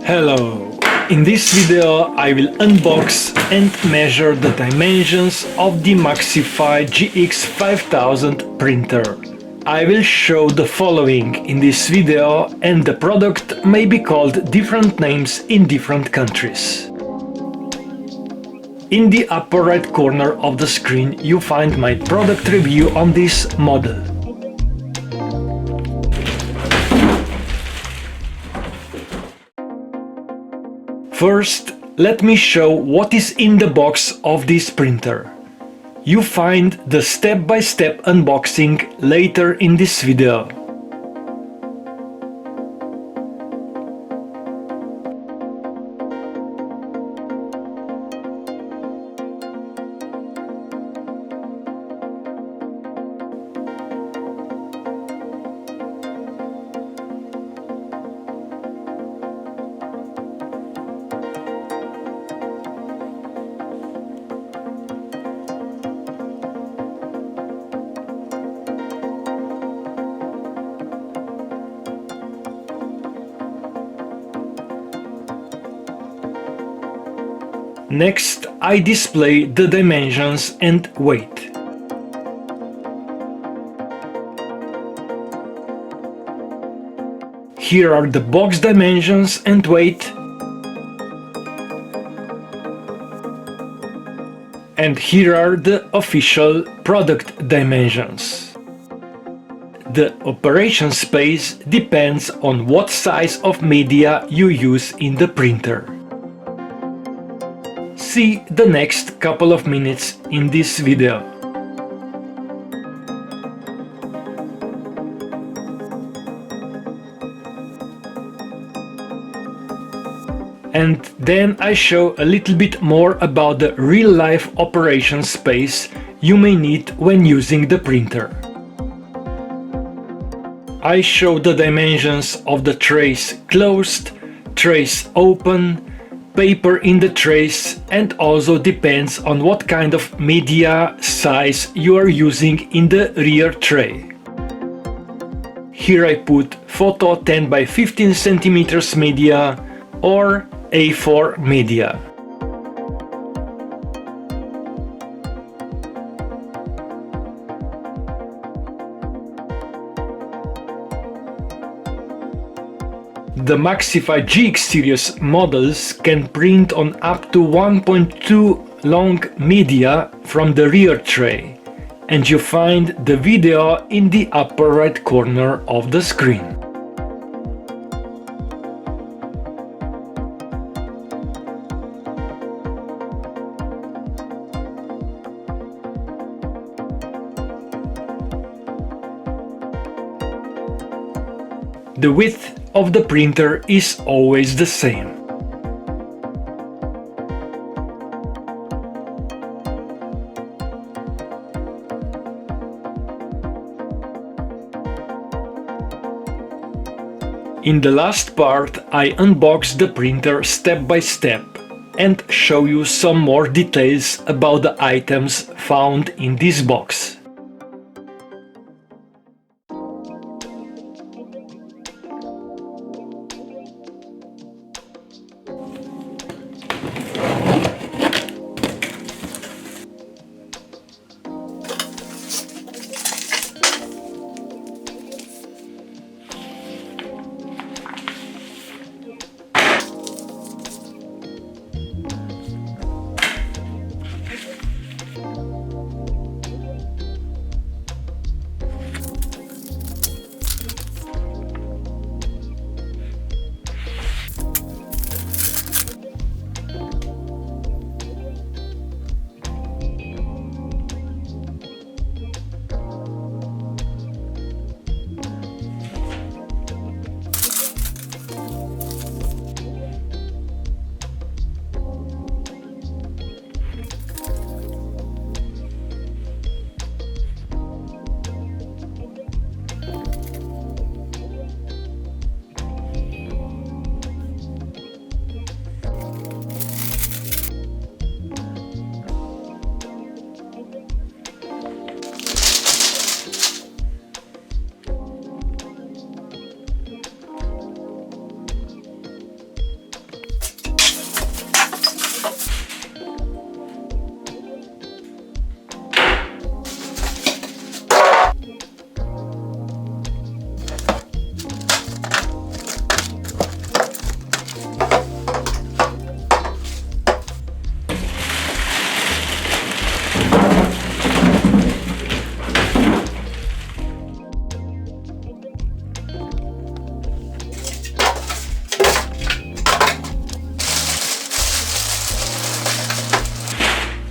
Hello! In this video I will unbox and measure the dimensions of the MAXIFY GX5000 printer. I will show the following in this video, and the product may be called different names in different countries. In the upper right corner of the screen you find my product review on this model. First, let me show what is in the box of this printer. You find the step-by-step unboxing later in this video. Next, I display the dimensions and weight. Here are the box dimensions and weight. And here are the official product dimensions. The operation space depends on what size of media you use in the printer. See the next couple of minutes in this video. And then I show a little bit more about the real-life operation space you may need when using the printer. I show the dimensions of the trays closed, trays open, paper in the trays, and also depends on what kind of media size you are using in the rear tray. Here I put photo 10 by 15 centimeters media or A4 media. The MAXIFY GX series models can print on up to 1.2 long media from the rear tray, and you find the video in the upper right corner of the screen. The width of the printer is always the same. In the last part, I unbox the printer step by step and show you some more details about the items found in this box.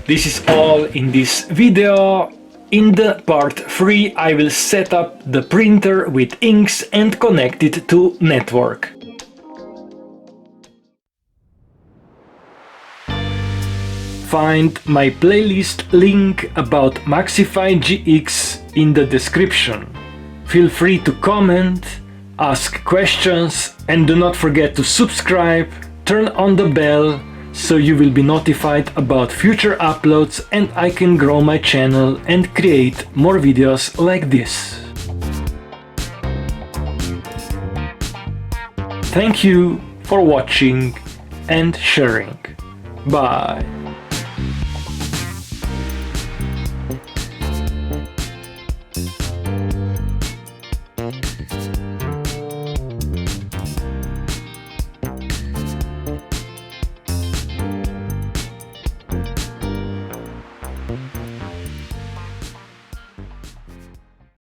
This is all in this video. In the part 3 I will set up the printer with inks and connect it to network. Find my playlist link about MAXIFY GX in the description. Feel free to comment, ask questions, and do not forget to subscribe, turn on the bell so you will be notified about future uploads and I can grow my channel and create more videos like this. Thank you for watching and sharing. Bye.